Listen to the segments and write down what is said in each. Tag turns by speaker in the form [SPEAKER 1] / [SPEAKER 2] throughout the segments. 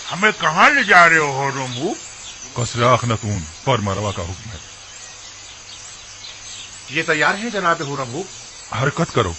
[SPEAKER 1] हमें कहाँ ले जा रहे हो रोमू?
[SPEAKER 2] कसर आखनतून फर्मा रवा का हुक्म है।
[SPEAKER 3] ये तैयार है जनाब हुरमू?
[SPEAKER 2] हरकत करो।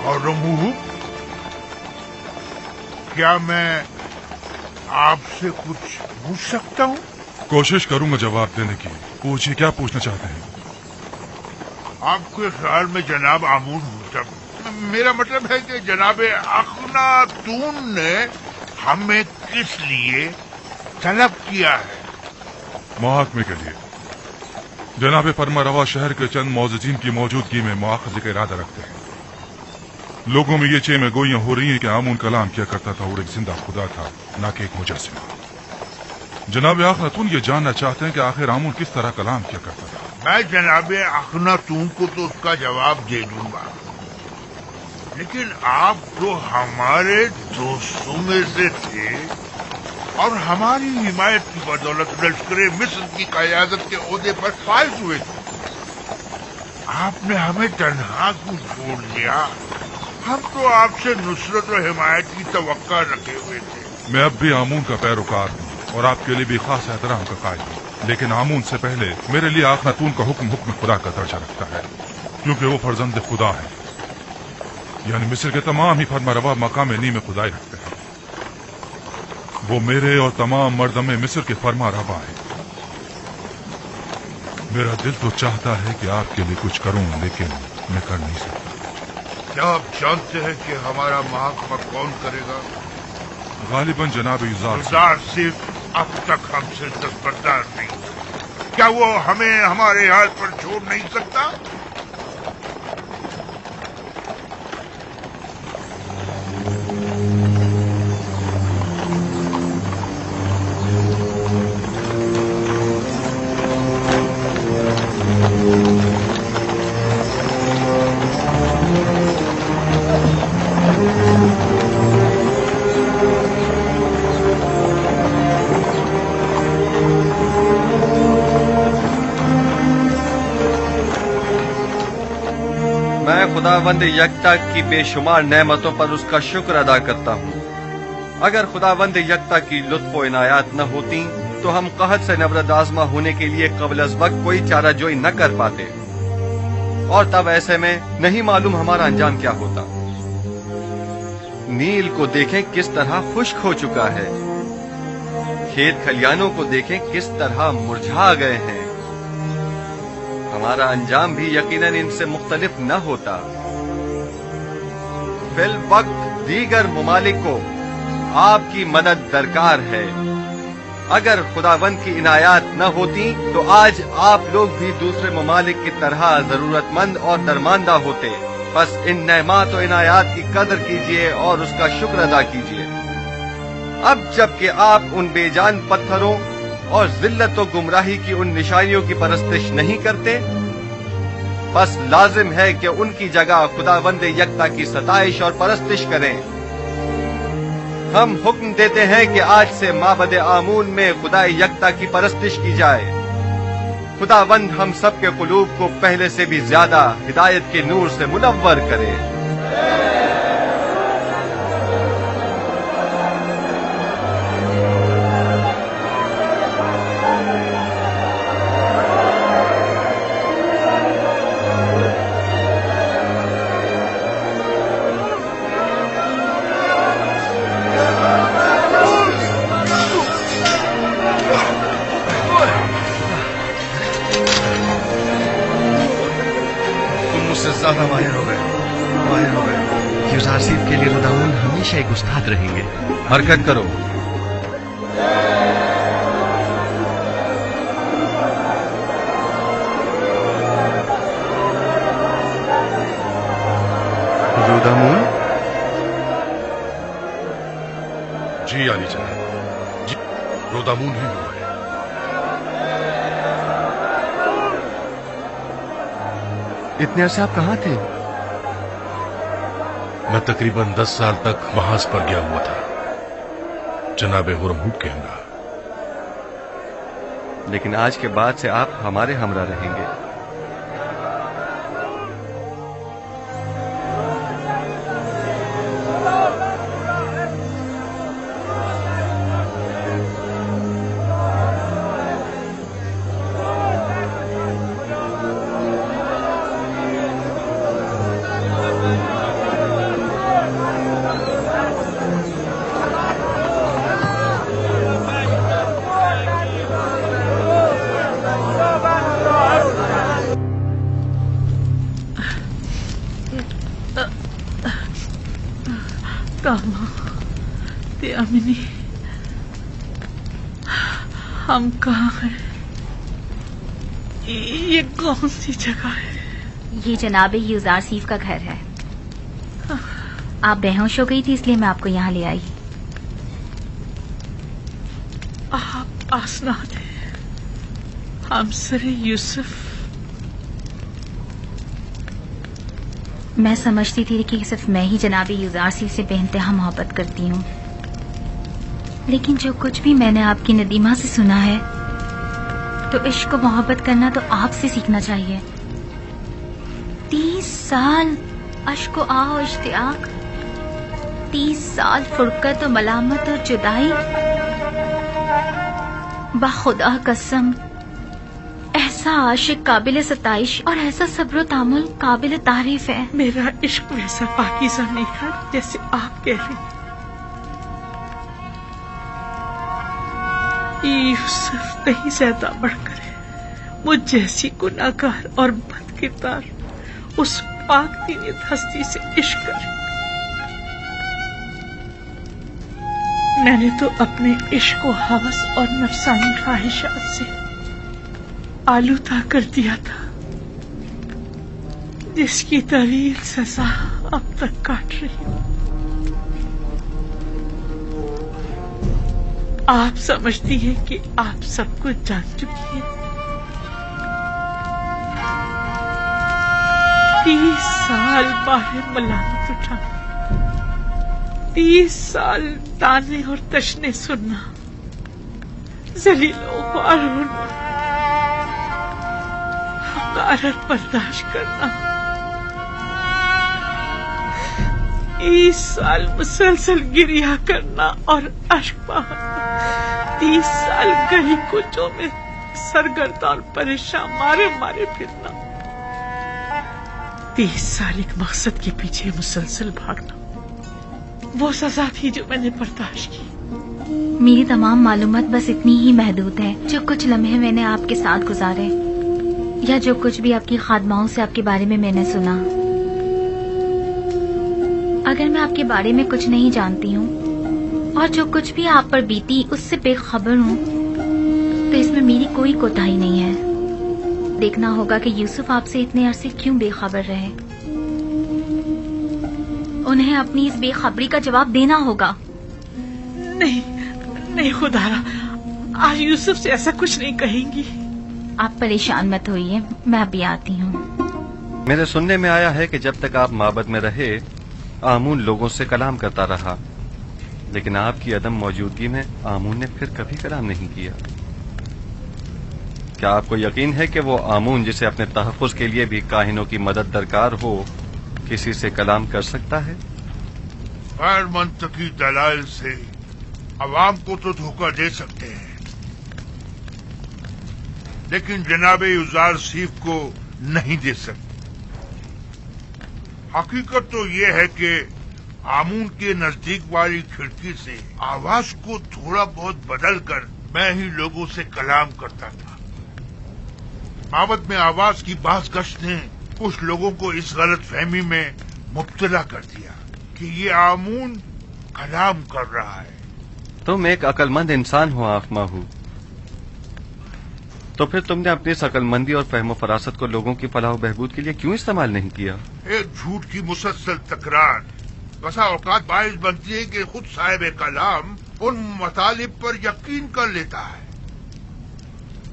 [SPEAKER 1] और रोमू, क्या मैं आपसे कुछ पूछ सकता हूँ?
[SPEAKER 2] कोशिश करूंगा जवाब देने की। पूछिए, क्या पूछना चाहते हैं?
[SPEAKER 1] आपके ख्याल में जनाब आमून मुर्तब, मेरा मतलब है कि जनाब अखनातून ने हमें किस लिए तलब किया है?
[SPEAKER 2] मुहाकमे के लिए। जनाब फरमा रवा शहर के चंद मौजूदीन की मौजूदगी में मुआखजे का इरादा रखते हैं। लोगों में ये चेमे गोइयां हो रही हैं कि आमून कलाम किया करता था और एक जिंदा खुदा था, ना कि एक मुजस्सिमा। जनाब अखनातून ये जानना चाहते हैं कि आखिर आमून किस तरह कलाम किया करता था।
[SPEAKER 1] मैं जनाब अखनातून को तो उसका जवाब दे दूंगा, लेकिन आप तो हमारे दोस्तों में से थे और हमारी हिमायत की बदौलत लश्कर मिस्र की क़यादत के ओहदे पर फाइज हुए थे। आपने हमें तन्हा क्यों छोड़ दिया? हम तो आपसे नुसरत और हिमायत की तवक्का रखे हुए थे।
[SPEAKER 2] मैं अब भी आमून का पैरोकार हूँ और आपके लिए भी खास एहतराम का कायल हूँ, लेकिन आमून से पहले मेरे लिए अखनातून का हुक्म खुदा का दर्जा रखता है, क्योंकि वो फर्जंद खुदा है। यानी मिस्र के तमाम ही फर्मारवा मकाम नी में खुदाई रखते हैं। वो मेरे और तमाम मर्दमे मिस्र के फर्मारवा है। मेरा दिल तो चाहता है कि आपके लिए कुछ करूं, लेकिन मैं कर नहीं सकता।
[SPEAKER 1] क्या आप जानते हैं कि हमारा महकमा कौन करेगा?
[SPEAKER 2] गालिबन जनाब युज़ार
[SPEAKER 1] सिर्फ अब तक हमसे दस्तबरदार नहीं। क्या वो हमें हमारे हाल पर छोड़ नहीं सकता?
[SPEAKER 4] मैं खुदावंद यकता की बेशुमार नेमतों पर उसका शुक्र अदा करता हूँ। अगर खुदावंद यकता की लुत्फ व इनायात न होती तो हम कहत से नबरद आज़मा होने के लिए क़ब्ल अज़ वक्त कोई चाराजोई न कर पाते, और तब ऐसे में नहीं मालूम हमारा अंजाम क्या होता। नील को देखें किस तरह खुश्क हो चुका है, खेत खलियानों को देखें किस तरह मुरझा गए हैं। हमारा अंजाम भी यकीनन इनसे मुख्तलिफ न होता। फिल वक्त दीगर मुमालिक को आपकी मदद दरकार है। अगर खुदावंद की इनायात न होती तो आज आप लोग भी दूसरे ममालिक की तरह जरूरतमंद और दरमांदा होते। बस इन नेमात और इनायात की कदर कीजिए और उसका शुक्र अदा कीजिए। अब जबकि आप उन बेजान पत्थरों और जिल्लत और गुमराही की उन निशानियों की परस्तिश नहीं करते, बस लाजिम है कि उनकी जगह खुदावंद यकता की सताइश और परस्तिश करें। हम हुक्म देते हैं कि आज से माबद आमून में खुदा यकता की परस्तिश की जाए। खुदावंद हम सब के कुलूब को पहले से भी ज्यादा हिदायत के नूर से मुनव्वर करे।
[SPEAKER 5] ज्यादा माहिर हो गए। युज़ारसीब के लिए खुदावंद हमेशा एक उस्ताद रहेंगे।
[SPEAKER 4] हरकत करो।
[SPEAKER 5] रुदामून?
[SPEAKER 2] जी आली जनाब, जी रुदामून ही हुआ है।
[SPEAKER 4] इतने अरसे आप कहाँ थे?
[SPEAKER 6] मैं तकरीबन 10 साल तक महाज पर गया हुआ था, जनाब हुरमहुब के हमरा।
[SPEAKER 4] लेकिन आज के बाद से आप हमारे हमरा रहेंगे।
[SPEAKER 7] कामा ते अमिनी, हम कहाँ हैं? ये कौन सी जगह है?
[SPEAKER 8] ये जनाब यूजार सीफ का घर है। आप बेहोश हो गई थी इसलिए मैं आपको यहाँ ले आई।
[SPEAKER 7] आप आसनाद हैं, हमसरे यूसुफ।
[SPEAKER 8] मैं समझती थी कि सिर्फ मैं ही जनाब यूजार सीफ से बेइंतहा मोहब्बत करती हूँ, लेकिन जो कुछ भी मैंने आपकी नदीमा से सुना है तो इश्क को मोहब्बत करना तो आपसे सीखना चाहिए। 30 साल अश्क और इश्तियाक, 30 साल फुरकत और मलामत और जुदाई। बाखुदा कसम, ऐसा आशिक काबिल सताइश और ऐसा सब्र तामुल काबिल तारीफ है।
[SPEAKER 7] मेरा इश्क वैसा पाकीज़ा नहीं है जैसे आप कह रही हैं। यूसुफ कहीं ज्यादा बढ़कर है। मुझ जैसी गुनाहगार और बदकिरदार उस पाक दीनियत हस्ती से इश्क करे। मैंने तो अपने इश्क को हवस और नफसानी ख्वाहिशात से आलूदा कर दिया था, जिसकी तवील सजा अब तक काट रही हूँ। आप समझती हैं कि आप सब कुछ जान चुकी हैं। 30 साल बाहर मलामत उठाना, 30 साल ताने और तशने सुनना, जलीलों को होना, हकारत बर्दाश्त करना, 30 साल मुसलसल गिरिया करना और अश्क बहाना, 30 साल गली कुचों में सरगर्दा और परेशान मारे मारे फिरना, 30 साल एक मकसद के पीछे मुसलसल भागना, वो सजा थी जो मैंने बर्दाश्त की।
[SPEAKER 8] मेरी तमाम मालूमात बस इतनी ही महदूद है। जो कुछ लम्हे मैंने आपके साथ गुजारे या जो कुछ भी आपकी खादमाओं से आपके बारे में मैंने सुना, अगर मैं आपके बारे में कुछ नहीं जानती हूँ और जो कुछ भी आप पर बीती उससे बेखबर हूँ तो इसमें मेरी कोई कोताही नहीं है। देखना होगा कि यूसुफ आपसे इतने अरसे क्यों बेखबर रहे। उन्हें अपनी इस बेखबरी का जवाब देना होगा।
[SPEAKER 7] नहीं नहीं खुदारा, आज यूसुफ से ऐसा कुछ नहीं कहेंगी।
[SPEAKER 8] आप परेशान मत होइए, मैं अभी आती हूँ।
[SPEAKER 4] मेरे सुनने में आया है कि जब तक आप माबद में रहे आमून लोगों से कलाम करता रहा, लेकिन आपकी अदम मौजूदगी में आमून ने फिर कभी कलाम नहीं किया। क्या आपको यकीन है कि वो आमून जिसे अपने तहफ़्फ़ुज़ के लिए भी काहिनों की मदद दरकार हो किसी से कलाम कर सकता है?
[SPEAKER 1] गैर मंतकी दलाइल से अवाम को तो धोखा दे सकते हैं, लेकिन जनाबे यूजार सीफ को नहीं दे सकते। हकीकत तो ये है कि आमून के नजदीक वाली खिड़की से आवाज को थोड़ा बहुत बदल कर मैं ही लोगों से कलाम करता था। माबद में आवाज की बाज गश्त ने कुछ लोगों को इस गलत फहमी में मुब्तला कर दिया कि ये आमून कलाम कर रहा है।
[SPEAKER 4] तुम एक अक्लमंद इंसान हो आफमाहू, तो फिर तुमने अपनी इस अक्लमंदी और फहम फरासत को लोगों की फलाह बहबूद के लिए क्यों इस्तेमाल नहीं किया?
[SPEAKER 1] एक झूठ की मुसलसल तकरार बसा औकात बाइस बनती है कि खुद साहिब कलाम उन मतालिब पर यकीन कर लेता है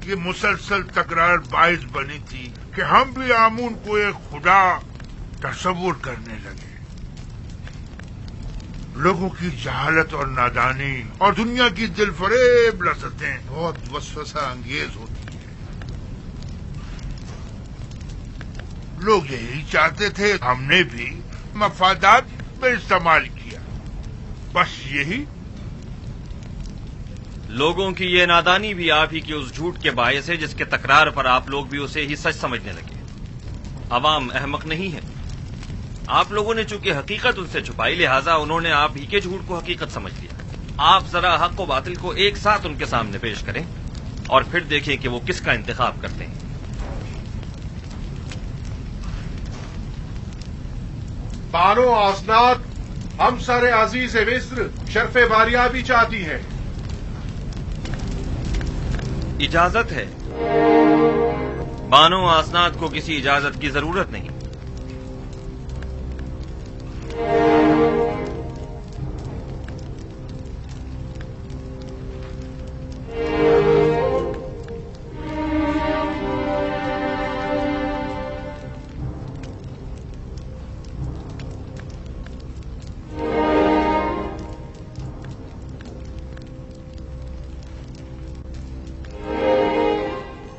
[SPEAKER 1] ये मुसलसल तकरार बाइस बनी थी कि हम भी आमून को एक खुदा तस्वुर करने लगे। लोगों की जहालत और नादानी और दुनिया की दिलफरेब लज़्ज़तें बहुत वसवसा अंगेज होती हैं। लोग यही चाहते थे, हमने भी मफादात में इस्तेमाल किया, बस यही।
[SPEAKER 9] लोगों की ये नादानी भी आप ही की उस झूठ के बायस है जिसके तकरार पर आप लोग भी उसे ही सच समझने लगे। अवाम अहमक नहीं है। आप लोगों ने चूंकि हकीकत उनसे छुपाई, लिहाजा उन्होंने आप ही के झूठ को हकीकत समझ लिया। आप जरा हक व बातिल को एक साथ उनके सामने पेश करें और फिर देखें कि वो किसका इंतखाब करते हैं।
[SPEAKER 3] बानो आसनाद, हम सर अजीज मिस्र शर्फ बारियाबी चाहती है।
[SPEAKER 9] इजाजत है। बानो आसनाद को किसी इजाजत की जरूरत नहीं।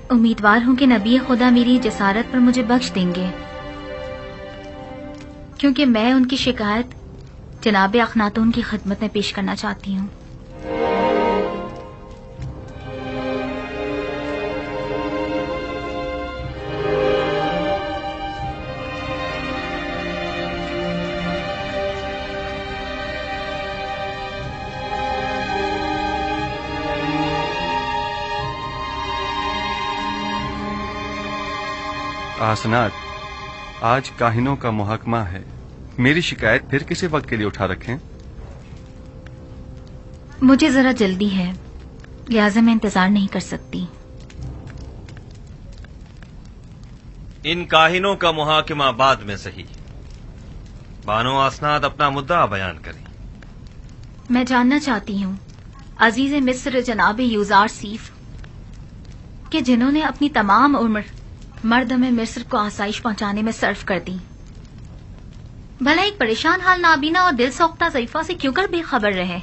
[SPEAKER 8] उम्मीदवार हूं कि नबी खुदा मेरी जसारत पर मुझे बख्श देंगे, क्योंकि मैं उनकी शिकायत जनाब अखनातून की खिदमत में पेश करना चाहती हूं।
[SPEAKER 4] आसनाद, आज काहिनों का मुहकमा है। मेरी शिकायत फिर किसी वक्त के लिए उठा रखें।
[SPEAKER 8] मुझे जरा जल्दी है, लिहाजा मैं इंतजार नहीं कर सकती।
[SPEAKER 9] इन काहिनों का मुहाकिमा बाद में सही। बानो आसनाद अपना मुद्दा बयान करें।
[SPEAKER 8] मैं जानना चाहती हूँ अजीज मिस्र जनाब यूजार सीफ के जिन्होंने अपनी तमाम उम्र मर्दम मिस्र को आसाइश पहुंचाने में सर्फ कर दी, भला एक परेशान हाल नाबीना और दिल सौख्ता ज़ईफा से क्यों कर बेखबर रहे?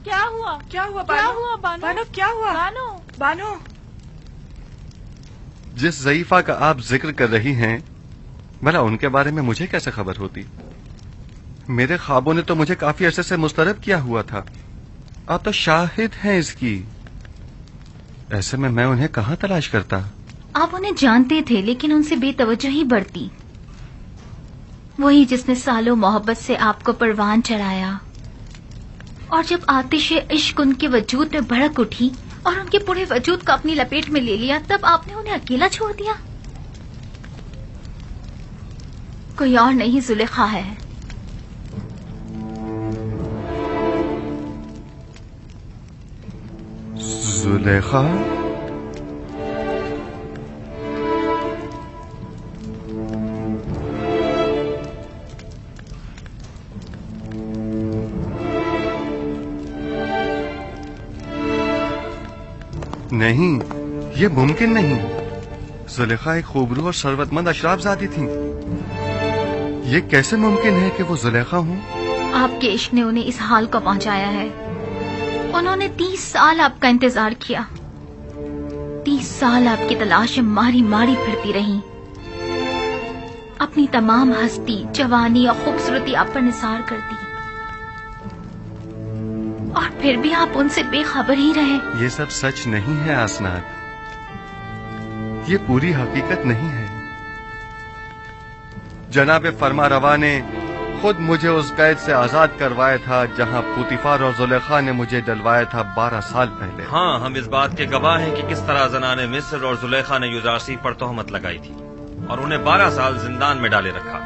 [SPEAKER 7] क्या हुआ बानो? क्या हुआ बानो?
[SPEAKER 4] जिस ज़ईफा का आप जिक्र कर रही हैं, भला उनके बारे में मुझे कैसे खबर होती? मेरे ख्वाबों ने तो मुझे काफी अरसे से मुस्तरब किया हुआ था। आप तो शाहिद हैं इसकी। ऐसे में मैं उन्हें कहाँ तलाश करता?
[SPEAKER 8] आप उन्हें जानते थे, लेकिन उनसे बेतवज्जोही बढ़ती। वही जिसने सालों मोहब्बत से आपको परवान चढ़ाया, और जब आतिश इश्क उनके वजूद में भड़क उठी और उनके पूरे वजूद को अपनी लपेट में ले लिया, तब आपने उन्हें अकेला छोड़ दिया। कोई और नहीं, जुलेखा है।
[SPEAKER 4] जुलेखा? नहीं, ये मुमकिन नहीं। जुलेखा एक खूबरू और शरवतमंद अशराफजादी थी। ये कैसे मुमकिन है कि वो जुलेखा हूँ?
[SPEAKER 8] आपके इश्क ने उन्हें इस हाल को पहुंचाया है। उन्होंने 30 साल आपका इंतजार किया। 30 साल आपकी तलाश में मारी मारी फिरती रही। अपनी तमाम हस्ती, जवानी और खूबसूरती आप पर निसार कर दी, और फिर भी आप उनसे बेखबर ही रहे।
[SPEAKER 4] ये सब सच नहीं है आसनाद, ये पूरी हकीकत नहीं है। जनाब फरमारवा ने खुद मुझे उस कैद से आजाद करवाया था जहां पुतिफार और जुलेखा ने मुझे डलवाया था 12 साल पहले।
[SPEAKER 9] हाँ, हम इस बात के गवाह हैं कि किस तरह जनाने मिस्र और जुलेखा ने यूजारसी पर तोहमत लगाई थी और उन्हें 12 साल जिंदान में डाले रखा,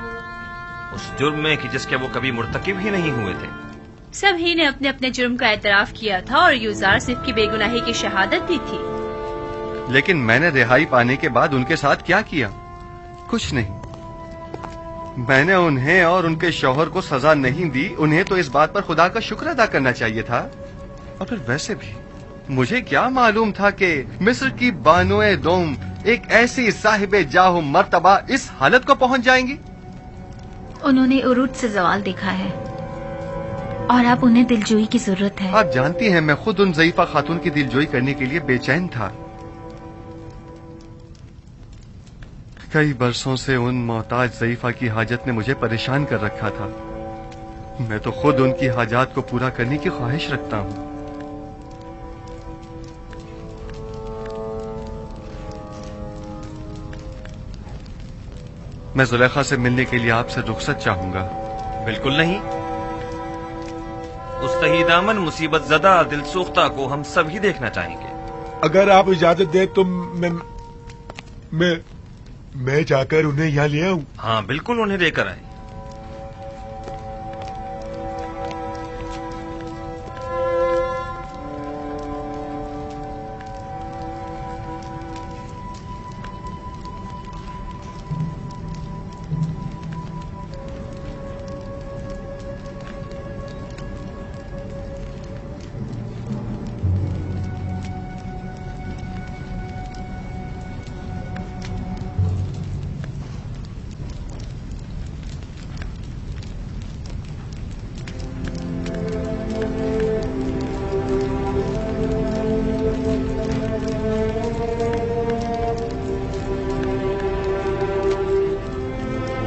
[SPEAKER 9] उस जुर्म में कि जिसके वो कभी मुर्तकिब ही नहीं हुए थे।
[SPEAKER 10] सभी ने अपने अपने जुर्म का एतराफ किया था और यूजार सिर्फ की बेगुनाही की शहादत दी थी।
[SPEAKER 4] लेकिन मैंने रिहाई पाने के बाद उनके साथ क्या किया? कुछ नहीं। मैंने उन्हें और उनके शौहर को सजा नहीं दी। उन्हें तो इस बात पर खुदा का शुक्र अदा करना चाहिए था। और फिर वैसे भी مجھے کیا معلوم تھا کہ مصر کی بانوئے دوم ایک ایسی صاحب جاہ و مرتبہ اس حالت کو پہنچ جائیں گی؟
[SPEAKER 8] انہوں نے عروج سے زوال دیکھا ہے اور اب انہیں دلجوئی کی ضرورت ہے.
[SPEAKER 4] آپ جانتی ہیں میں خود ان ضعیفہ خاتون کی دلجوئی کرنے کے لیے بے چین تھا. کئی برسوں سے ان محتاج ضعیفہ کی حاجت نے مجھے پریشان کر رکھا تھا. میں تو خود ان کی حاجات کو پورا کرنے کی خواہش رکھتا ہوں. میں زلیخا سے ملنے کے لیے آپ سے رخصت چاہوں گا.
[SPEAKER 9] بالکل نہیں. اس تہی دامن مصیبت زدہ دل سوختہ کو ہم سب ہی دیکھنا چاہیں گے.
[SPEAKER 11] اگر آپ اجازت دیں تو میں جا کر انہیں یہاں لے آؤں.
[SPEAKER 9] ہاں بالکل انہیں لے کر آئیں.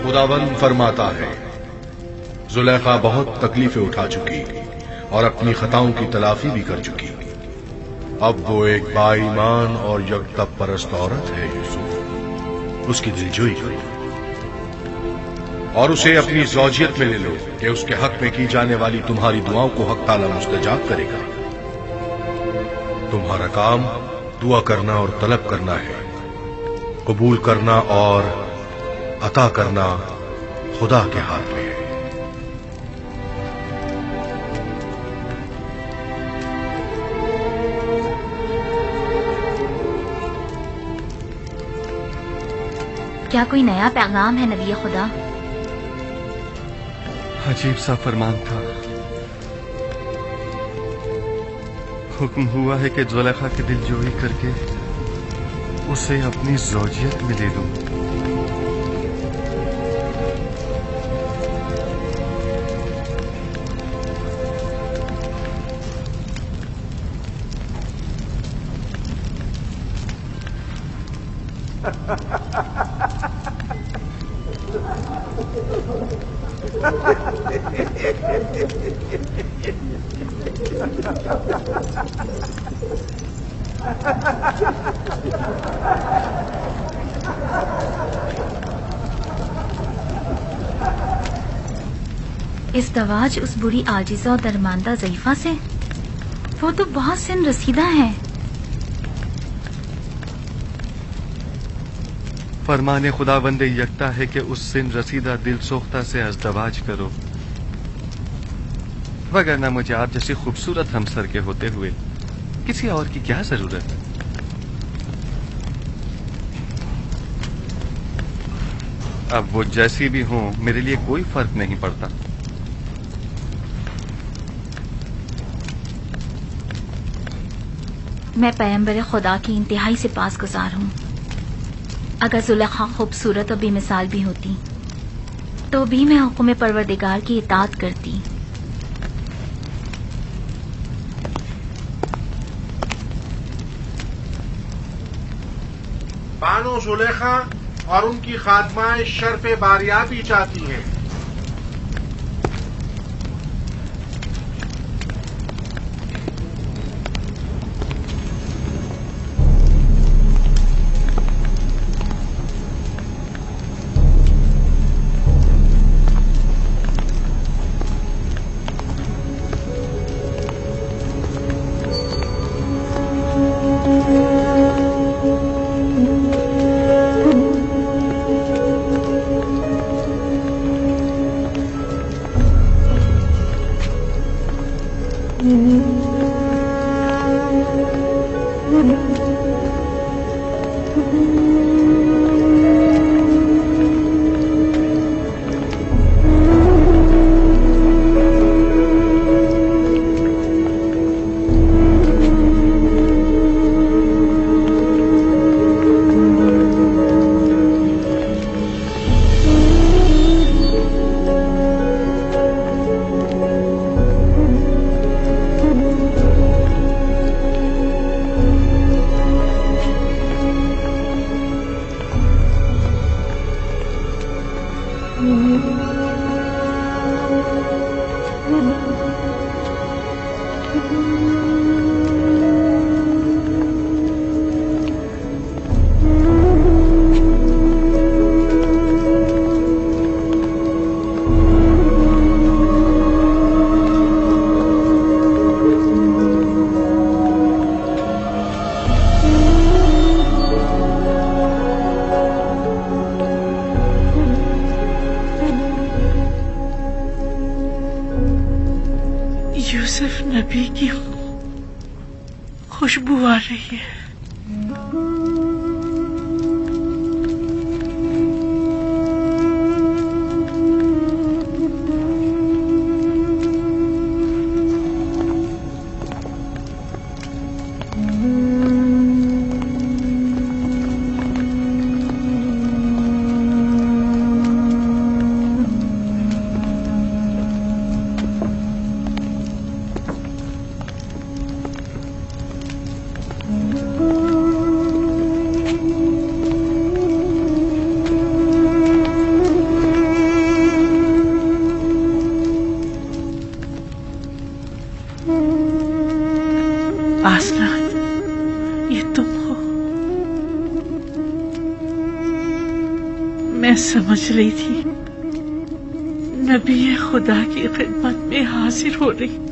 [SPEAKER 6] خداوند فرماتا ہے زلیخا بہت تکلیفیں اٹھا چکی اور اپنی خطاؤں کی تلافی بھی کر چکی. اب وہ ایک با ایمان اور یکتا پرست عورت ہے. یوسف اس کی دلجوئی کرو اور اسے اپنی زوجیت میں لے لو کہ اس کے حق میں کی جانے والی تمہاری دعاؤں کو حق تعالی مستجاب کرے گا. تمہارا کام دعا کرنا اور طلب کرنا ہے. قبول کرنا اور عطا کرنا خدا کے ہاتھ میں ہے.
[SPEAKER 8] کیا کوئی نیا پیغام ہے نبی خدا؟
[SPEAKER 4] عجیب سا فرمان تھا. حکم ہوا ہے کہ زلیخا کی دلجوئی کر کے اسے اپنی زوجیت میں لے لوں.
[SPEAKER 8] ازدواج اس بری عاجزہ اور درماندہ ضعیفہ سے؟ وہ تو بہت سن رسیدہ ہے.
[SPEAKER 4] فرمان خداوند یکتا ہے کہ اس سن رسیدہ دل سوختہ سے ازدواج کرو، وگرنہ مجھے آپ جیسی خوبصورت ہمسر کے ہوتے ہوئے کسی اور کی کیا ضرورت ہے؟ اب وہ جیسی بھی ہوں میرے لیے کوئی فرق نہیں پڑتا.
[SPEAKER 8] میں پیغمبر خدا کی انتہائی سے پاس گزار ہوں. اگر زلیخا خوبصورت اور بے مثال بھی ہوتی تو بھی میں حکم پروردگار کی اطاعت کرتی.
[SPEAKER 3] بانو زلیخا اور ان کی خادمائیں شرف باریابی چاہتی ہیں.
[SPEAKER 7] बदबू आ रही है। आसनाद, ये तुम हो। मैं समझ रही थी नबी खुदा की खिदमत में हाजिर हो रही।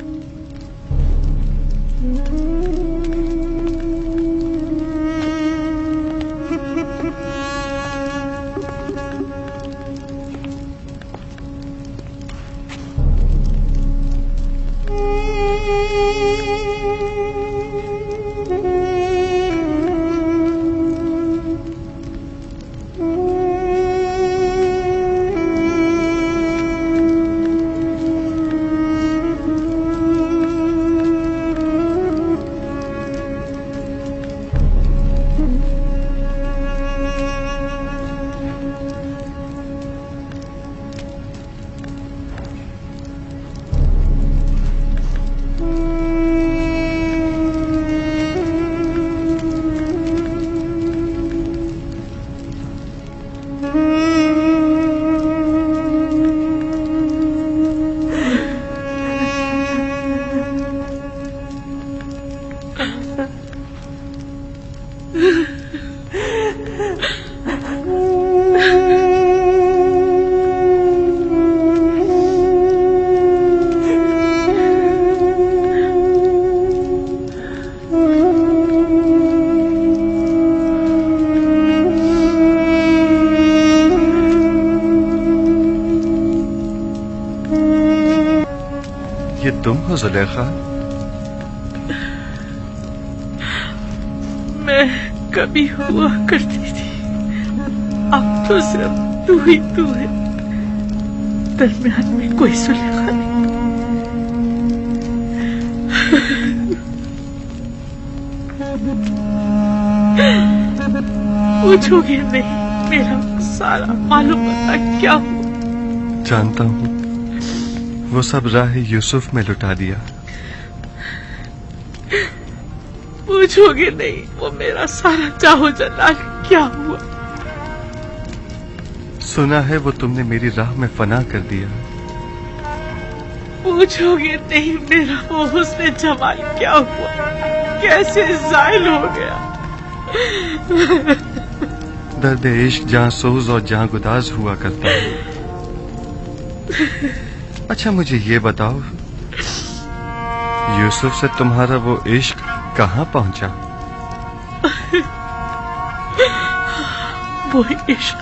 [SPEAKER 4] ये तुम हो जुलेखा?
[SPEAKER 7] मैं कभी हुआ करती थी, अब तो सिर्फ तू ही तू है, दरमियान में कोई जुलेखा नहीं। पूछोगे नहीं मेरा सारा मालूम होता क्या हुआ?
[SPEAKER 4] जानता हूँ, वो सब राह यूसुफ में लुटा दिया।
[SPEAKER 7] पूछोगे नहीं वो मेरा सारा चाहो जलाल क्या हुआ?
[SPEAKER 4] सुना है वो तुमने मेरी राह में फना कर दिया।
[SPEAKER 7] पूछोगे नहीं मेरा वो हुस्न जमाल क्या हुआ, कैसे जायल हो गया?
[SPEAKER 4] दर्द इश्क जहाँ सोज और जहाँ गुदाज हुआ करता है। अच्छा मुझे ये बताओ, यूसुफ से तुम्हारा वो इश्क कहाँ पहुंचा?
[SPEAKER 7] वो इश्क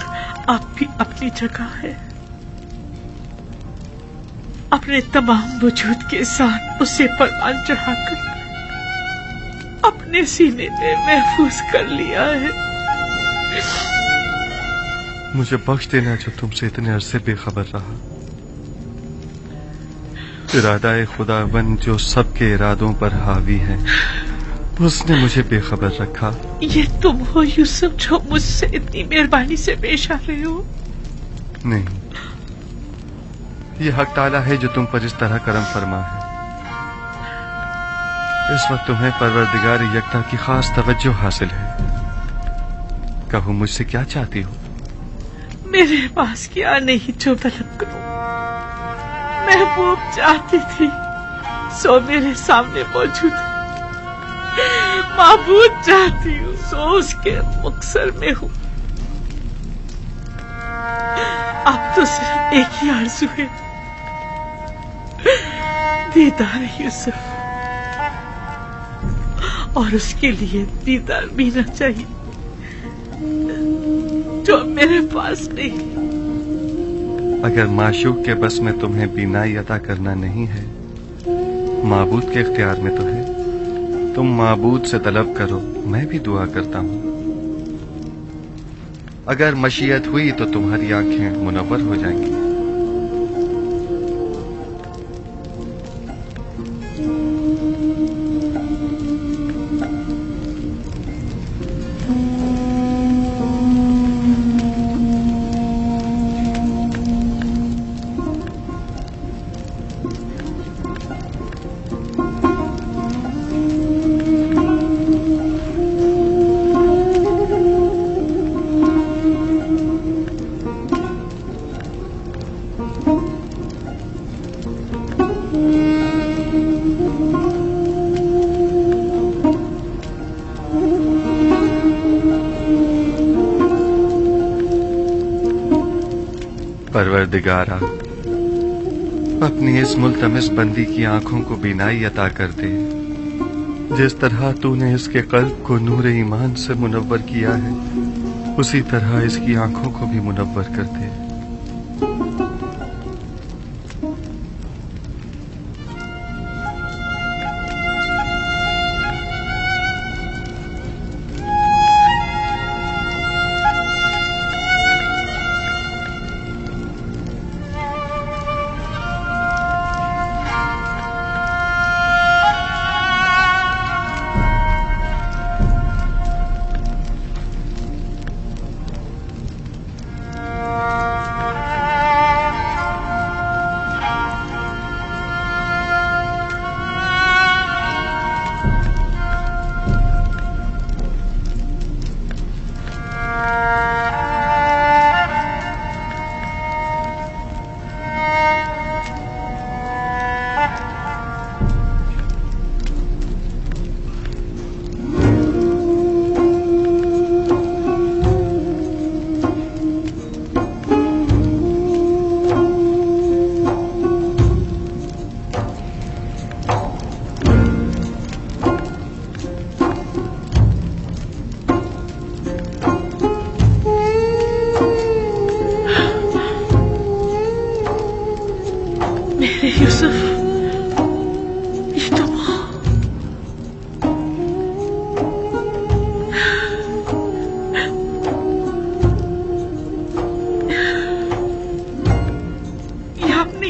[SPEAKER 7] अब भी अपनी जगह है, अपने तमाम वजूद के साथ उसे परवान चढ़ाकर अपने सीने में महफूज कर लिया है।
[SPEAKER 4] मुझे बख्श देना जो तुमसे इतने अरसे बेखबर रहा। इरादा खुदावन जो सबके इरादों पर हावी है, उसने मुझे बेखबर रखा।
[SPEAKER 7] ये तुम हो यूसुफ जो मुझसे इतनी मेहरबानी से पेश आ रहे हो?
[SPEAKER 4] नहीं, ये हक ताला है जो तुम पर इस तरह करम फरमा है। इस वक्त तुम्हें परवरदिगार यकता की खास तवज्जो हासिल है। कहो मुझसे क्या चाहती हो?
[SPEAKER 7] मेरे पास क्या नहीं जो तलब करूं। महबूब चाहती थी सो मेरे सामने मौजूद है, माबूद चाहती हूँ सो उसके मुक्सर में हूँ। अब तो सिर्फ एक ही आरज़ू है, दीदार यूसुफ, और उसके लिए दीदार बीना चाहिए जो मेरे पास नहीं।
[SPEAKER 4] अगर माशूक के बस में तुम्हें बीनाई अता करना नहीं है, माबूद के इख्तियार में तो है। तुम माबूद से तलब करो, मैं भी दुआ करता हूँ। अगर मशीयत हुई तो तुम्हारी आंखें मुनव्वर हो जाएंगी। परवरदिगारा, अपनी इस मुल्तमिस बंदी की आंखों को बीनाई अता कर दे। जिस तरह तूने इसके कल्ब को नूर ईमान से मुनव्वर किया है, उसी तरह इसकी आंखों को भी मुनव्वर कर दे।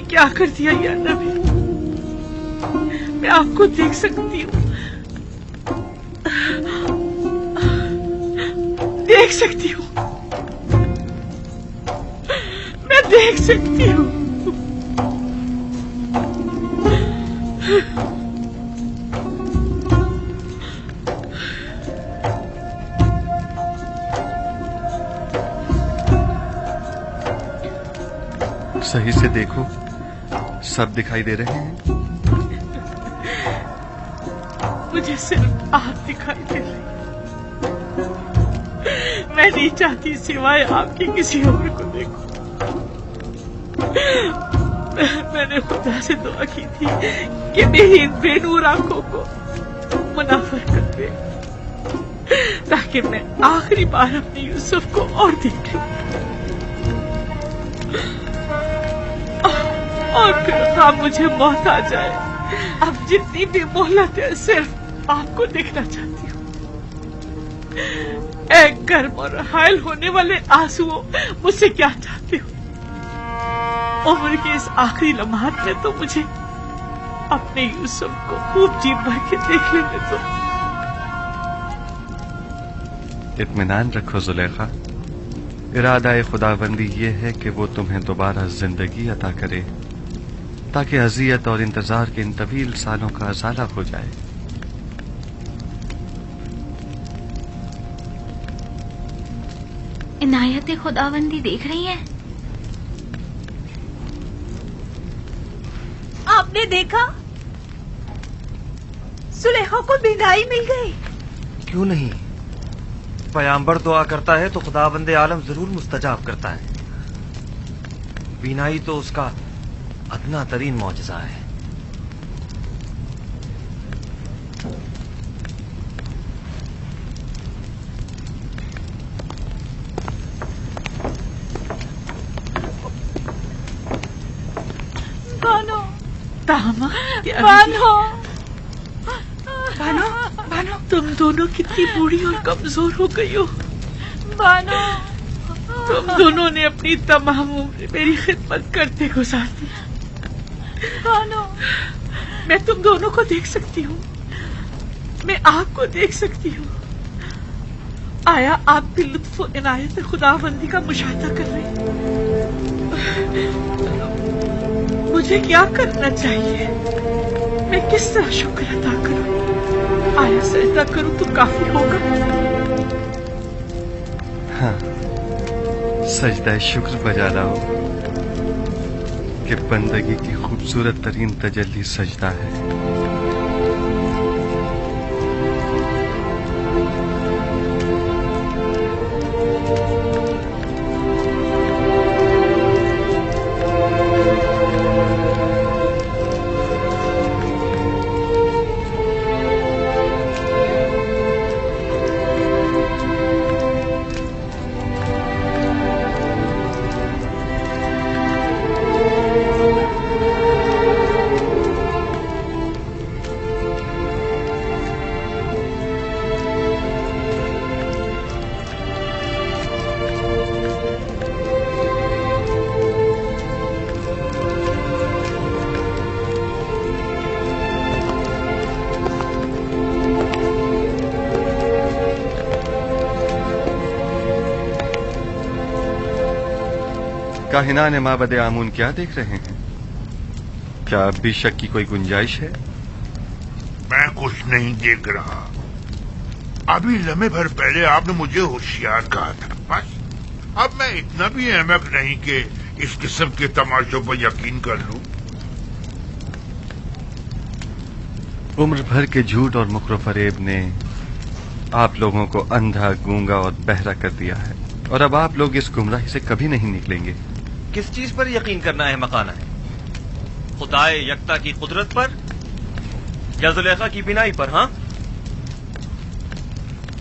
[SPEAKER 7] क्या कर दिया या नबी, मैं आपको देख सकती हूँ, देख सकती हूँ, मैं देख सकती हूँ।
[SPEAKER 4] सही से देखो, सब दिखाई दे रहे हैं।
[SPEAKER 7] मुझे सिर्फ आप दिखाई दे रही। मैं नहीं चाहती सिवाय आपके किसी और को देखूं। मैंने खुदा से दुआ की थी कि मेरी इन बेनूर आंखों को मुनव्वर कर दे, ताकि मैं आखिरी बार अपने यूसुफ को और देख लूं। और फिर अब मुझे मौत आ जाए, अब जितनी भी मोहलत है सिर्फ आपको देखना चाहती हूँ। एक गर्म और हायल होने वाले आंसुओं मुझसे क्या चाहते हो? उम्र के इस आखिरी लम्हात में तो मुझे अपने यूसुफ को खूब जी भर के देख लेने दो।
[SPEAKER 4] इत्मीनान रखो जुलेखा, इरादा खुदाबंदी ये है कि वो तुम्हें दोबारा जिंदगी अता करे, ताकि अजियत और इंतजार के इन तवील सालों का अजाला हो जाए।
[SPEAKER 8] इनायत खुदाबंदी देख रही है।
[SPEAKER 12] आपने देखा, सुलेखा को बीनाई मिल गई।
[SPEAKER 9] क्यों नहीं? पैगंबर दुआ करता है तो खुदाबंदे आलम जरूर मुस्तजाब करता है। बीनाई तो उसका अदना तरीन मौजज़ा है।
[SPEAKER 7] बानो,
[SPEAKER 12] बानो, बानो,
[SPEAKER 7] तुम दोनों कितनी बूढ़ी और कमजोर हो गई हो।
[SPEAKER 12] बानो,
[SPEAKER 7] तुम दोनों ने अपनी तमाम उम्र मेरी खिदमत करते गुजार दी।
[SPEAKER 12] बानो,
[SPEAKER 7] मैं तुम दोनों को देख सकती हूँ, मैं आपको देख सकती हूँ। आया आप भी लुत्फ और इनायत खुदाबंदी का मुशाहिदा कर रहे हैं। मुझे क्या करना चाहिए? मैं किस तरह शुक्र अदा करूं? आया सजदा करूं तो काफी होगा?
[SPEAKER 4] हाँ, सजदा शुक्र बजा लाओ कि बंदगी की खूबसूरत तरीन तजल्ली सजदा है। काहिनान माबद आमून क्या देख रहे हैं? क्या अब भी शक की कोई गुंजाइश है?
[SPEAKER 1] मैं कुछ नहीं देख रहा। अभी लम्हे भर पहले आपने मुझे होशियार कहा था। बस अब मैं इतना भी अहमक नहीं कि इस किस्म के तमाशों पर यकीन कर लूं।
[SPEAKER 4] उम्र भर के झूठ और मुकर फरेब ने आप लोगों को अंधा, गूंगा और बहरा कर दिया है, और अब आप लोग इस गुमराही से कभी नहीं निकलेंगे।
[SPEAKER 9] किस चीज पर यकीन करना है मकाना है? खुदाए यकता की कुदरत पर या जुलेखा की बिनाई पर? हाँ,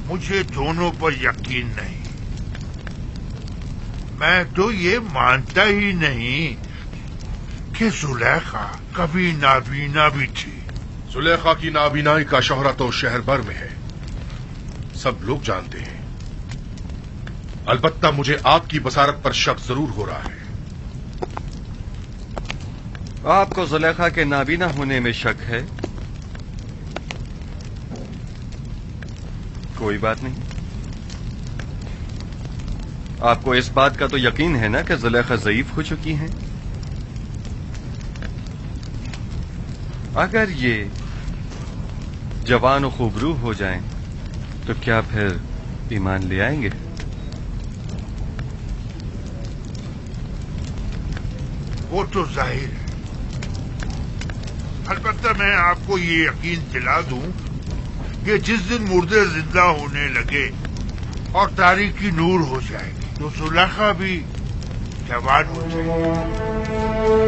[SPEAKER 1] मुझे दोनों पर यकीन नहीं। मैं तो ये मानता ही नहीं कि जुलेखा कभी नाबीना भी थी।
[SPEAKER 6] जुलेखा की नाबीनाई का शोहरा तो शहर भर में है, सब लोग जानते हैं। अलबत्ता मुझे आपकी बसारत पर शक जरूर हो रहा है।
[SPEAKER 4] आपको जुलेखा के नाबीना होने में शक है? कोई बात नहीं। आपको इस बात का तो यकीन है ना कि जुलेखा ज़ईफ हो चुकी हैं? अगर ये जवान और खूबरू हो जाएं, तो क्या फिर ईमान ले आएंगे?
[SPEAKER 1] वो तो जाहिर है। अलबत्ता मैं आपको ये यकीन दिला दूं कि जिस दिन मुर्दे जिंदा होने लगे और तारीकी नूर हो जाएगी, तो जुलेखा भी जवान हो जाएगी।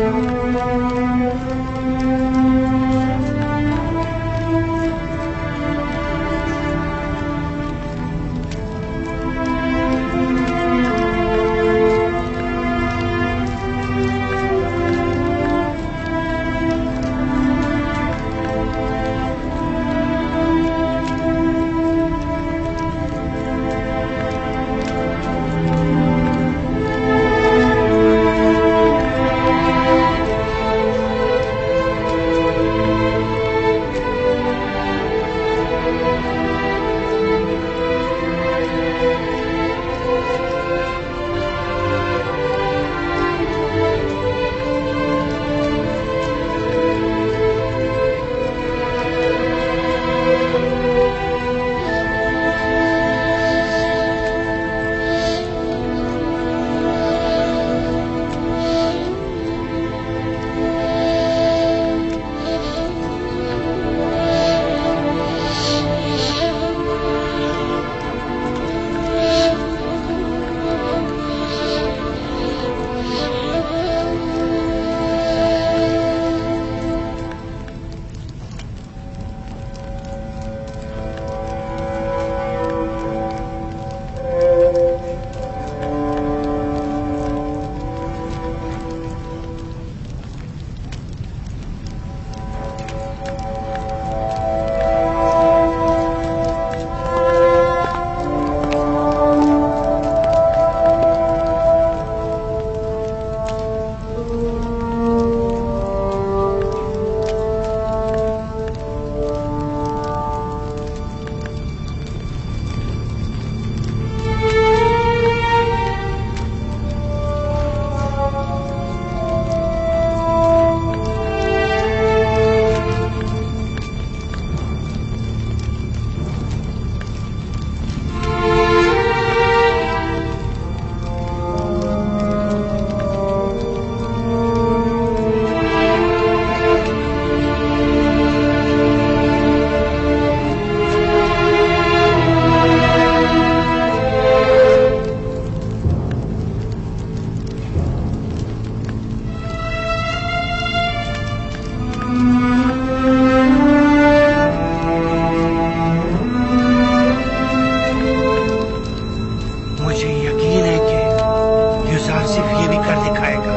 [SPEAKER 13] आसिफ ये भी कर दिखाएगा,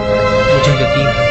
[SPEAKER 13] मुझे यकीन है।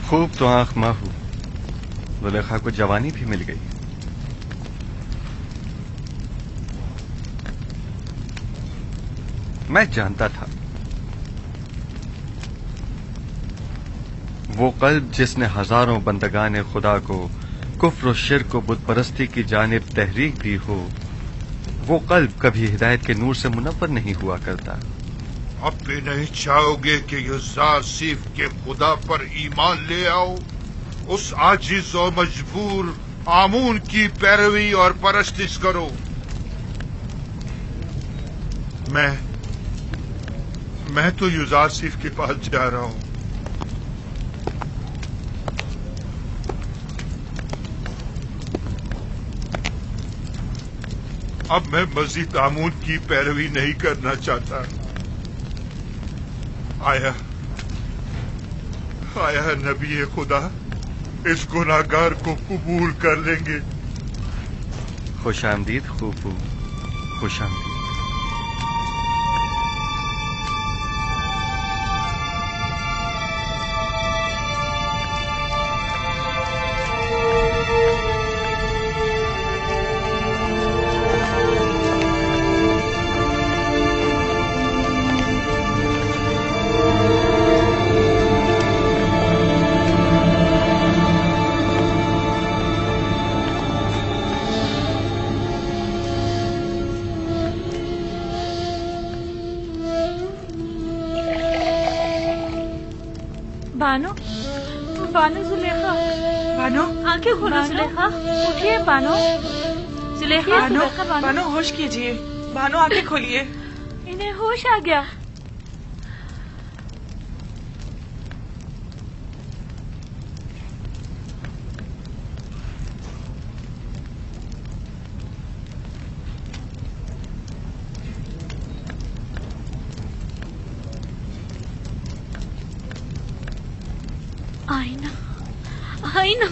[SPEAKER 4] खूब तो आंख माहू, जुलेखा को जवानी भी मिल गई। मैं जानता था वो कल्ब जिसने हजारों बंदगाने खुदा को कुफ्र और शिर्क और बुत परस्ती की जानिब तहरीक दी हो, वो कल्ब कभी हिदायत के नूर से मुनव्वर नहीं हुआ करता।
[SPEAKER 1] अब भी नहीं चाहोगे कि यूज़ार सिफ के खुदा पर ईमान ले आओ, उस आजिज और मजबूर आमून की पैरवी और परस्तिश करो। मैं तो यूज़ार सिफ के पास जा रहा हूं। अब मैं मजीद आमून की पैरवी नहीं करना चाहता। आया नबी खुदा इस गुनाहगार को कबूल कर लेंगे।
[SPEAKER 4] खुश आमदीद खूफू, खुश आमदीद।
[SPEAKER 12] बानो, बानो जुलेखा,
[SPEAKER 7] बानो,
[SPEAKER 12] आंखें खोलो जुलेखा, उठिए बानो, जुलेखा,
[SPEAKER 7] बानो,
[SPEAKER 12] जुलेखा,
[SPEAKER 7] बानो होश कीजिए, बानो आंखें खोलिए।
[SPEAKER 12] इन्हें होश आ गया। आईना, आईना।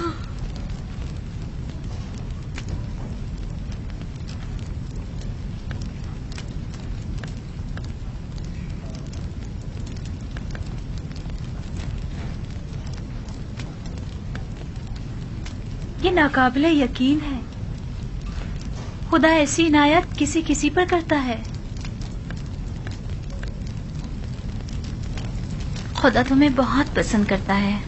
[SPEAKER 8] ये नाकाबिले यकीन है, खुदा ऐसी इनायत किसी किसी पर करता है। खुदा तुम्हें बहुत पसंद करता है।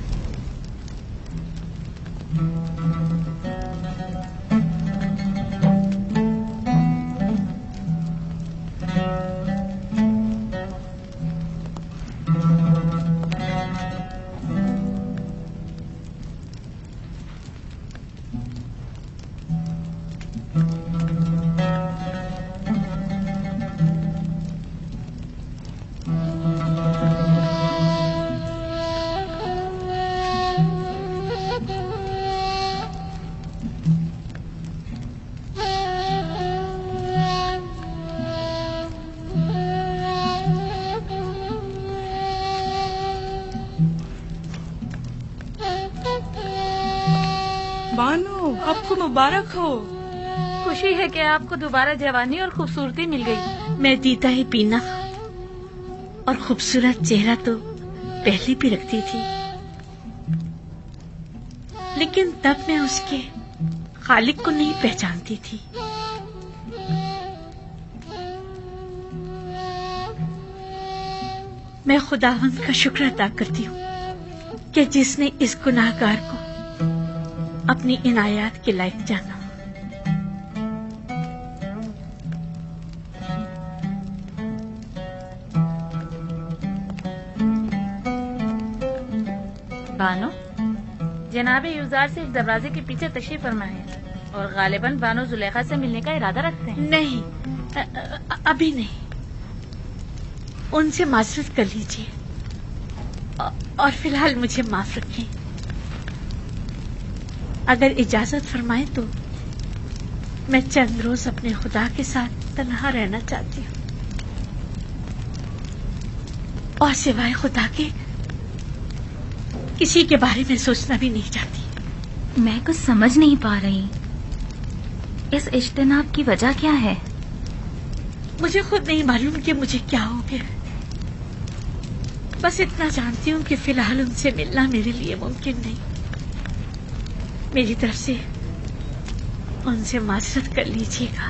[SPEAKER 7] बानो, आपको मुबारक हो।
[SPEAKER 12] खुशी है कि आपको दोबारा जवानी और खूबसूरती मिल गई।
[SPEAKER 10] मैं दीदा ही पीना और खूबसूरत चेहरा तो पहले भी रखती थी, लेकिन तब मैं उसके खालिक को नहीं पहचानती थी। मैं खुदावंद का शुक्र अदा करती हूँ कि जिसने इस गुनाहगार को अपनी इनायत के लायक जाना।
[SPEAKER 12] बानो, जनाब यूजार सिर्फ दरवाजे के पीछे तशरीफ फरमा है और गालिबन बानो जुलेखा से मिलने का इरादा रखते हैं।
[SPEAKER 10] नहीं, अभी नहीं। उनसे माजरत कर लीजिए और फिलहाल मुझे माफ रखें। अगर इजाजत फरमाएं तो मैं चंद रोज अपने खुदा के साथ तन्हा रहना चाहती हूँ और सिवाय खुदा के किसी के बारे में सोचना भी नहीं चाहती।
[SPEAKER 8] मैं कुछ समझ नहीं पा रही, इस इज्तिनाब की वजह क्या है?
[SPEAKER 10] मुझे खुद नहीं मालूम कि मुझे क्या हो गया। बस इतना जानती हूँ कि फिलहाल उनसे मिलना मेरे लिए मुमकिन नहीं। मेरी तरफ से उनसे माजरत कर लीजिएगा।